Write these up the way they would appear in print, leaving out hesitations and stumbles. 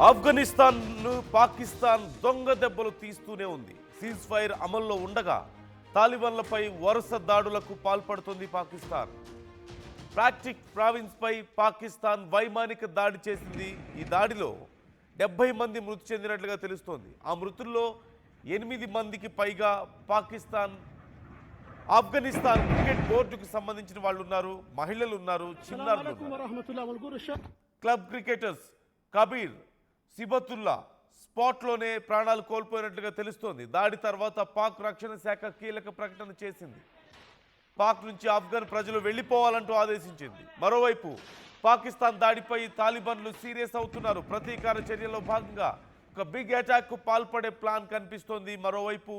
ఆఫ్ఘనిస్తాన్ను పాకిస్తాన్ దొంగ దెబ్బలు తీస్తూనే ఉంది. సీజ్ ఫైర్ అమల్లో ఉండగా తాలిబాన్లపై వరుస దాడులకు పాల్పడుతుంది పాకిస్తాన్. ప్రాక్టిక్ ప్రావిన్స్పై పాకిస్తాన్ వైమానిక దాడి చేసింది. ఈ దాడిలో 70 మంది మృతి చెందినట్లుగా తెలుస్తోంది. ఆ మృతుల్లో 8 మందికి పైగా ఆఫ్ఘనిస్తాన్ క్రికెట్ బోర్డుకు సంబంధించిన వాళ్ళు ఉన్నారు, మహిళలు ఉన్నారు, చిన్నారులు ఉన్నారు. క్లబ్ క్రికెటర్స్ కబీర్ సిబతుల్లా స్పాట్లోనే ప్రాణాలు కోల్పోయినట్లుగా తెలుస్తోంది. దాడి తర్వాత పాక్ రక్షణ శాఖ కీలక ప్రకటన చేసింది. పాక్ నుంచి ఆఫ్ఘన్ ప్రజలు వెళ్లిపోవాలంటూ ఆదేశించింది. మరోవైపు పాకిస్తాన్ దాడిపై తాలిబాన్లు సీరియస్ అవుతున్నారు. ప్రతీకార చర్యలో భాగంగా ఒక బిగ్ అటాక్ కు పాల్పడే ప్లాన్ కనిపిస్తోంది. మరోవైపు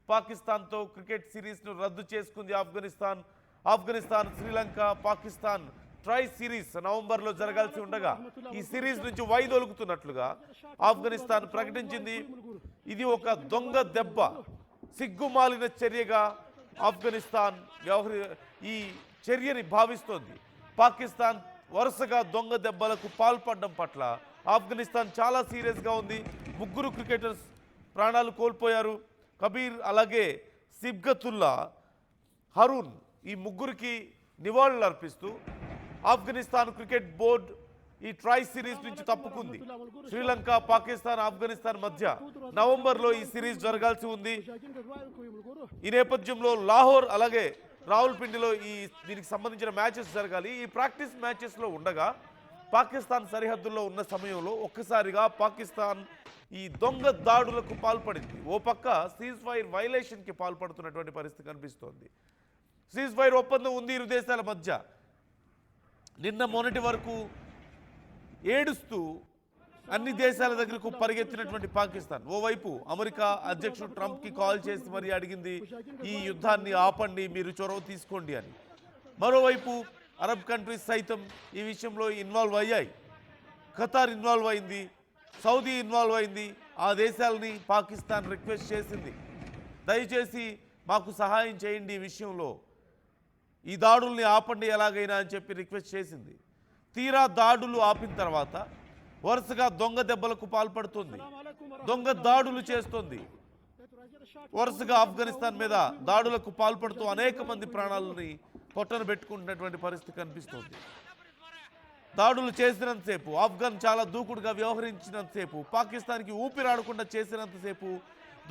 పాకిస్తాన్తో క్రికెట్ సిరీస్ను రద్దు చేసుకుంది ఆఫ్ఘనిస్తాన్ శ్రీలంక పాకిస్తాన్ ట్రై సిరీస్ నవంబర్లో జరగాల్సి ఉండగా ఈ సిరీస్ నుంచి వైదొలుగుతున్నట్లుగా ఆఫ్ఘనిస్తాన్ ప్రకటించింది. ఇది ఒక దొంగ దెబ్బ, సిగ్గుమాలిన చర్యగా ఆఫ్ఘనిస్తాన్ ఈ చర్యని భావిస్తోంది. పాకిస్తాన్ వరుసగా దొంగ దెబ్బలకు పాల్పడడం పట్ల ఆఫ్ఘనిస్తాన్ చాలా సీరియస్గా ఉంది. 3 క్రికెటర్స్ ప్రాణాలు కోల్పోయారు. కబీర్ అలాగే సిబ్గతుల్లా, హరూన్ ఈ 3కి నివాళులు అర్పిస్తూ ఆఫ్ఘనిస్తాన్ క్రికెట్ బోర్డు ఈ ట్రై సిరీస్ నుంచి తప్పుకుంది. శ్రీలంక పాకిస్తాన్ ఆఫ్ఘనిస్తాన్ మధ్య నవంబర్లో ఈ సిరీస్ జరగాల్సి ఉంది. ఈ నేపథ్యంలో లాహోర్ అలాగే రావుల్పిండిలో దీనికి సంబంధించిన మ్యాచెస్ జరగాలి. ఈ ప్రాక్టీస్ మ్యాచెస్లో ఉండగా పాకిస్తాన్ సరిహద్దుల్లో ఉన్న సమయంలో ఒక్కసారిగా పాకిస్తాన్ ఈ దొంగ దాడులకు పాల్పడింది. ఓ పక్క సీజ్ ఫైర్ వైలేషన్కి పాల్పడుతున్నటువంటి పరిస్థితి కనిపిస్తోంది. సీజ్ ఫైర్ ఒప్పందం ఉంది ఇరు దేశాల మధ్య. నిన్న మొన్నటి వరకు ఏడుస్తూ అన్ని దేశాల దగ్గరకు పరిగెత్తినటువంటి పాకిస్తాన్ ఓవైపు అమెరికా అధ్యక్షుడు ట్రంప్కి కాల్ చేసి మరీ అడిగింది, ఈ యుద్ధాన్ని ఆపండి, మీరు చొరవ తీసుకోండి అని. మరోవైపు అరబ్ కంట్రీస్ సైతం ఈ విషయంలో ఇన్వాల్వ్ అయ్యాయి. ఖతార్ ఇన్వాల్వ్ అయింది, సౌదీ ఇన్వాల్వ్ అయింది. ఆ దేశాలని పాకిస్తాన్ రిక్వెస్ట్ చేసింది, దయచేసి మాకు సహాయం చేయండి, ఈ విషయంలో ఈ దాడుల్ని ఆపండి ఎలాగైనా అని చెప్పి రిక్వెస్ట్ చేసింది. తీరా దాడులు ఆపిన తర్వాత వరుసగా దొంగ దెబ్బలకు పాల్పడుతుంది, దొంగ దాడులు చేస్తుంది. వరుసగా ఆఫ్ఘనిస్తాన్ మీద దాడులకు పాల్పడుతూ అనేక మంది ప్రాణాలని పొట్టన పెట్టుకుంటున్నటువంటి పరిస్థితి కనిపిస్తుంది. దాడులు చేసినంతసేపు ఆఫ్ఘన్ చాలా దూకుడుగా వ్యవహరించినంతసేపు, పాకిస్తాన్కి ఊపిరాడకుండా చేసినంతసేపు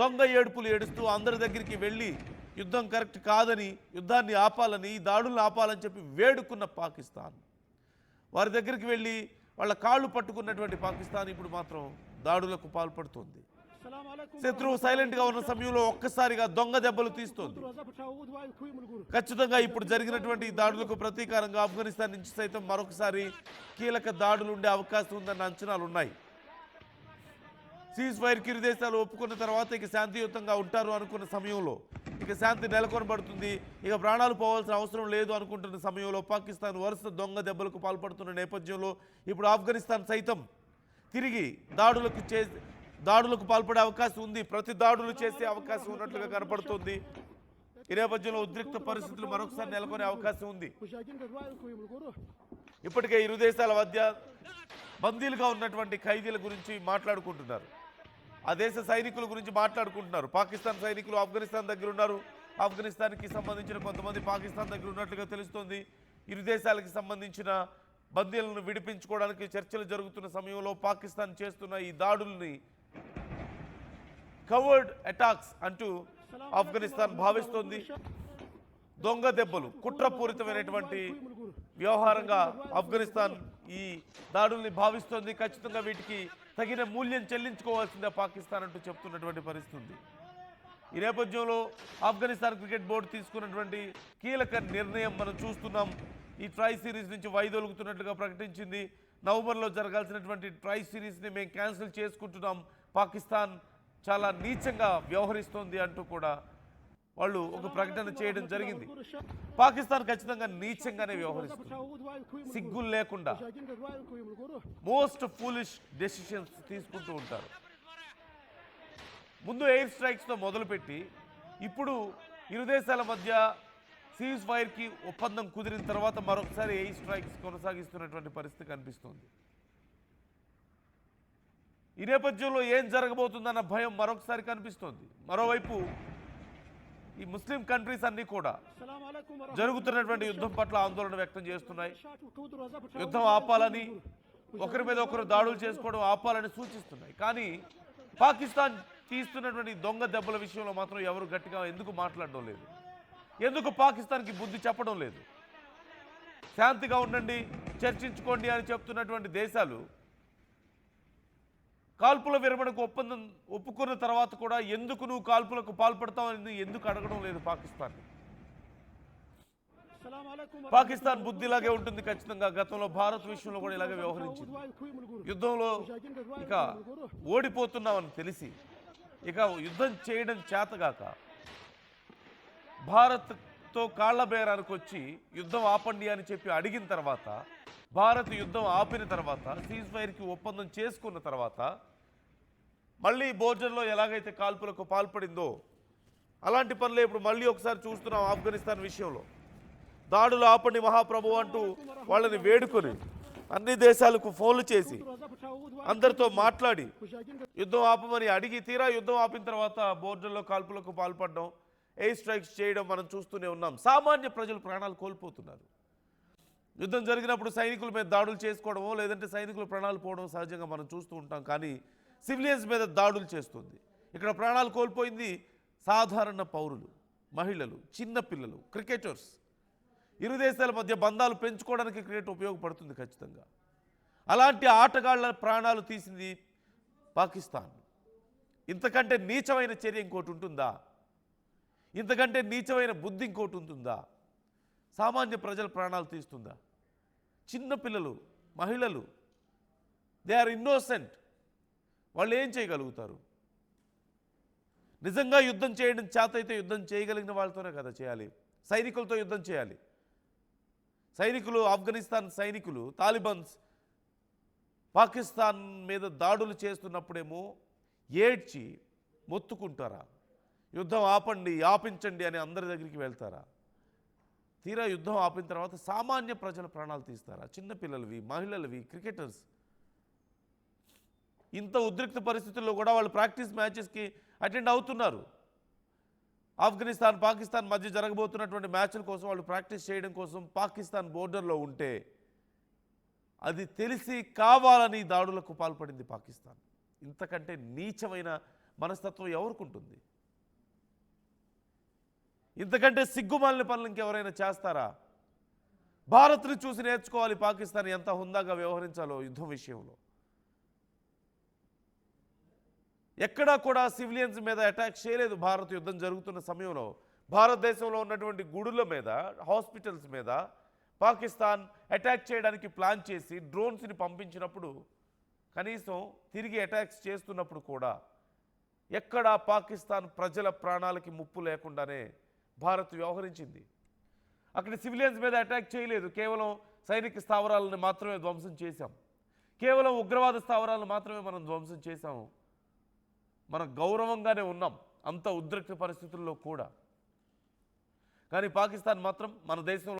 దొంగ ఏడుపులు ఏడుస్తూ అందరి దగ్గరికి వెళ్ళి యుద్ధం కరెక్ట్ కాదని, యుద్ధాన్ని ఆపాలని, ఈ దాడులను ఆపాలని చెప్పి వేడుకున్న పాకిస్తాన్, వారి దగ్గరికి వెళ్ళి వాళ్ళ కాళ్ళు పట్టుకున్నటువంటి పాకిస్తాన్ ఇప్పుడు మాత్రం దాడులకు పాల్పడుతుంది. శత్రువు సైలెంట్గా ఉన్న సమయంలో ఒక్కసారిగా దొంగ దెబ్బలు తీస్తోంది. ఖచ్చితంగా ఇప్పుడు జరిగినటువంటి దాడులకు ప్రతీకారంగా ఆఫ్ఘనిస్తాన్ నుంచి సైతం మరొకసారి కీలక దాడులు ఉండే అవకాశం ఉందన్న అంచనాలు ఉన్నాయి. సీజ్ ఫైర్కి ఇరు దేశాలు ఒప్పుకున్న తర్వాత ఇక శాంతియుతంగా ఉంటారు అనుకున్న సమయంలో ఇక శాంతి నెలకొనబడుతుంది, ఇక ప్రాణాలు పోవాల్సిన అవసరం లేదు అనుకుంటున్న సమయంలో పాకిస్తాన్ వరుస దొంగ దెబ్బలకు పాల్పడుతున్న నేపథ్యంలో ఇప్పుడు ఆఫ్ఘనిస్తాన్ సైతం తిరిగి దాడులకు పాల్పడే అవకాశం ఉంది. ప్రతి దాడులు చేసే అవకాశం ఉన్నట్లుగా కనపడుతుంది. ఈ నేపథ్యంలో ఉద్రిక్త పరిస్థితులు మరొకసారి నెలకొనే అవకాశం ఉంది. ఇప్పటికే ఇరు దేశాల మధ్య బందీలుగా ఉన్నటువంటి ఖైదీల గురించి మాట్లాడుకుంటున్నారు, ఆ దేశ సైనికుల గురించి మాట్లాడుకుంటున్నారు. పాకిస్తాన్ సైనికులు ఆఫ్ఘనిస్తాన్ దగ్గర ఉన్నారు, ఆఫ్ఘనిస్తాన్కి సంబంధించిన కొంతమంది పాకిస్తాన్ దగ్గర ఉన్నట్లుగా తెలుస్తోంది. ఇరు దేశాలకు సంబంధించిన బందీలను విడిపించుకోవడానికి చర్చలు జరుగుతున్న సమయంలో పాకిస్తాన్ చేస్తున్న ఈ దాడుల్ని కవర్డ్ అటాక్స్ అంటూ ఆఫ్ఘనిస్తాన్ భావిస్తోంది. దొంగ దెబ్బలు, కుట్రపూరితమైనటువంటి వ్యవహారంగా ఆఫ్ఘనిస్తాన్ ఈ దాడుల్ని భావిస్తోంది. ఖచ్చితంగా వీటికి తగిన మూల్యం చెల్లించుకోవాల్సిందే పాకిస్తాన్ అంటూ చెప్తున్నటువంటి పరిస్థితి ఉంది. ఈ నేపథ్యంలో ఆఫ్ఘనిస్తాన్ క్రికెట్ బోర్డు తీసుకున్నటువంటి కీలక నిర్ణయం మనం చూస్తున్నాం. ఈ ట్రై సిరీస్ నుంచి వైదొలుగుతున్నట్లుగా ప్రకటించింది. నవంబర్లో జరగాల్సినటువంటి ట్రై సిరీస్ని మేము క్యాన్సిల్ చేసుకుంటున్నాం, పాకిస్తాన్ చాలా నీచంగా వ్యవహరిస్తోంది అంటూ కూడా వాళ్ళు ఒక ప్రకటన చేయడం జరిగింది. పాకిస్తాన్ ఖచ్చితంగా నీచంగానే వ్యవహరిస్తుంది, సిగ్గులు లేకుండా మోస్ట్ ఫూలిష్ డెసిషన్స్ తీసుకుంటూ ఉంటారు. ముందు ఎయిర్ స్ట్రైక్స్తో మొదలుపెట్టి ఇప్పుడు ఇరు దేశాల మధ్య సీజ్ ఫైర్కి ఒప్పందం కుదిరిన తర్వాత మరొకసారి ఎయిర్ స్ట్రైక్స్ కొనసాగిస్తున్నటువంటి పరిస్థితి కనిపిస్తుంది. ఈ నేపథ్యంలో ఏం జరగబోతుందన్న భయం మరొకసారి కనిపిస్తోంది. మరోవైపు ఈ ముస్లిం కంట్రీస్ అన్నీ కూడా జరుగుతున్నటువంటి యుద్ధం పట్ల ఆందోళన వ్యక్తం చేస్తున్నాయి. యుద్ధం ఆపాలని, ఒకరి మీద ఒకరు దాడులు చేసుకోవడం ఆపాలని సూచిస్తున్నాయి. కానీ పాకిస్తాన్ తీస్తున్నటువంటి దొంగ దెబ్బల విషయంలో మాత్రం ఎవరు గట్టిగా ఎందుకు మాట్లాడడం లేదు? ఎందుకు పాకిస్తాన్కి బుద్ధి చెప్పడం లేదు? శాంతిగా ఉండండి, చర్చించుకోండి అని చెప్తున్నటువంటి దేశాలు కాల్పుల విరమణకు ఒప్పుకున్న తర్వాత కూడా ఎందుకు నువ్వు కాల్పులకు పాల్పడతావని ఎందుకు అడగడం లేదు పాకిస్తాన్? పాకిస్తాన్ బుద్ధి ఇలాగే ఉంటుంది ఖచ్చితంగా. గతంలో భారత్ విషయంలో కూడా ఇలాగే వ్యవహరించింది. యుద్ధంలో ఇక ఓడిపోతున్నామని తెలిసి ఇక యుద్ధం చేయడం చేతగాక భారత్తో కాళ్ల బేరానికి వచ్చి యుద్ధం ఆపండి అని చెప్పి అడిగిన తర్వాత, భారత్ యుద్ధం ఆపిన తర్వాత, సీజ్ ఫైర్కి ఒప్పందం చేసుకున్న తర్వాత మళ్ళీ బోర్డర్లో ఎలాగైతే కాల్పులకు పాల్పడిందో అలాంటి పనులే ఇప్పుడు మళ్ళీ ఒకసారి చూస్తున్నాం. ఆఫ్ఘనిస్తాన్ విషయంలో దాడులు ఆపండి మహాప్రభు అంటూ వాళ్ళని వేడుకొని అన్ని దేశాలకు ఫోన్లు చేసి అందరితో మాట్లాడి యుద్ధం ఆపమని అడిగి తీరా యుద్ధం ఆపిన తర్వాత బోర్డర్లో కాల్పులకు పాల్పడడం, ఎయిర్ స్ట్రైక్స్ చేయడం మనం చూస్తూనే ఉన్నాం. సామాన్య ప్రజలు ప్రాణాలు కోల్పోతున్నారు. యుద్ధం జరిగినప్పుడు సైనికుల మీద దాడులు చేసుకోవడమో లేదంటే సైనికుల ప్రాణాలు పోవడం సహజంగా మనం చూస్తూ ఉంటాం. కానీ సివిలియన్స్ మీద దాడులు చేస్తుంది. ఇక్కడ ప్రాణాలు కోల్పోయింది సాధారణ పౌరులు, మహిళలు, చిన్నపిల్లలు, క్రికెటర్స్. ఇరు దేశాల మధ్య బంధాలు పెంచుకోవడానికి క్రికెట్ ఉపయోగపడుతుంది ఖచ్చితంగా. అలాంటి ఆటగాళ్ల ప్రాణాలు తీసింది పాకిస్తాన్. ఇంతకంటే నీచమైన చర్య ఇంకోటి ఉంటుందా? ఇంతకంటే నీచమైన బుద్ధి ఇంకోటి ఉంటుందా? సామాన్య ప్రజల ప్రాణాలు తీస్తుందా? చిన్నపిల్లలు, మహిళలు, దే ఆర్ ఇన్నోసెంట్. వాళ్ళు ఏం చేయగలుగుతారు? నిజంగా యుద్ధం చేయడం చేత అయితే యుద్ధం చేయగలిగిన వాళ్ళతోనే కదా చేయాలి. సైనికులతో యుద్ధం చేయాలి. సైనికులు, ఆఫ్ఘనిస్తాన్ సైనికులు, తాలిబాన్స్ పాకిస్తాన్ మీద దాడులు చేస్తున్నప్పుడేమో ఏడ్చి మొత్తుకుంటారా? యుద్ధం ఆపండి, ఆపించండి అని అందరి దగ్గరికి వెళ్తారా? తీరా యుద్ధం ఆపిన తర్వాత సామాన్య ప్రజల ప్రాణాలు తీస్తారా? చిన్నపిల్లలవి, మహిళలవి, క్రికెటర్స్. ఇంత ఉద్రిక్త పరిస్థితుల్లో కూడా వాళ్ళు ప్రాక్టీస్ మ్యాచెస్కి అటెండ్ అవుతున్నారు. ఆఫ్ఘనిస్తాన్, పాకిస్తాన్ మధ్య జరగబోతున్నటువంటి మ్యాచ్ల కోసం వాళ్ళు ప్రాక్టీస్ చేయడం కోసం పాకిస్తాన్ బోర్డర్లో ఉంటే అది తెలిసి కావాలని దాడులకు పాల్పడింది పాకిస్తాన్. ఇంతకంటే నీచమైన మనస్తత్వం ఎవరికుంటుంది? ఇంతకంటే సిగ్గుమాలిన పనులు ఇంకెవరైనా చేస్తారా? భారత్ని చూసి నేర్చుకోవాలి పాకిస్తాన్ ఎంత హుందాగా వ్యవహరించాలో యుద్ధం విషయంలో. ఎక్కడా కూడా సివిలియన్స్ మీద అటాక్ చేయలేదు భారత్. యుద్ధం జరుగుతున్న సమయంలో భారతదేశంలో ఉన్నటువంటి గుడుల మీద, హాస్పిటల్స్ మీద పాకిస్తాన్ అటాక్ చేయడానికి ప్లాన్ చేసి డ్రోన్స్ని పంపించినప్పుడు, కనీసం తిరిగి అటాక్స్ చేస్తున్నప్పుడు కూడా ఎక్కడా పాకిస్తాన్ ప్రజల ప్రాణాలకి ముప్పు లేకుండానే భారత్ వ్యవహరించింది. అక్కడ సివిలియన్స్ మీద అటాక్ చేయలేదు. కేవలం సైనిక స్థావరాలను మాత్రమే ధ్వంసం చేశాం. కేవలం ఉగ్రవాద స్థావరాలను మాత్రమే మనం ధ్వంసం చేశాము. మనం గౌరవంగానే ఉన్నాం అంత ఉద్రిక్త పరిస్థితుల్లో కూడా. కానీ పాకిస్తాన్ మాత్రం మన దేశంలో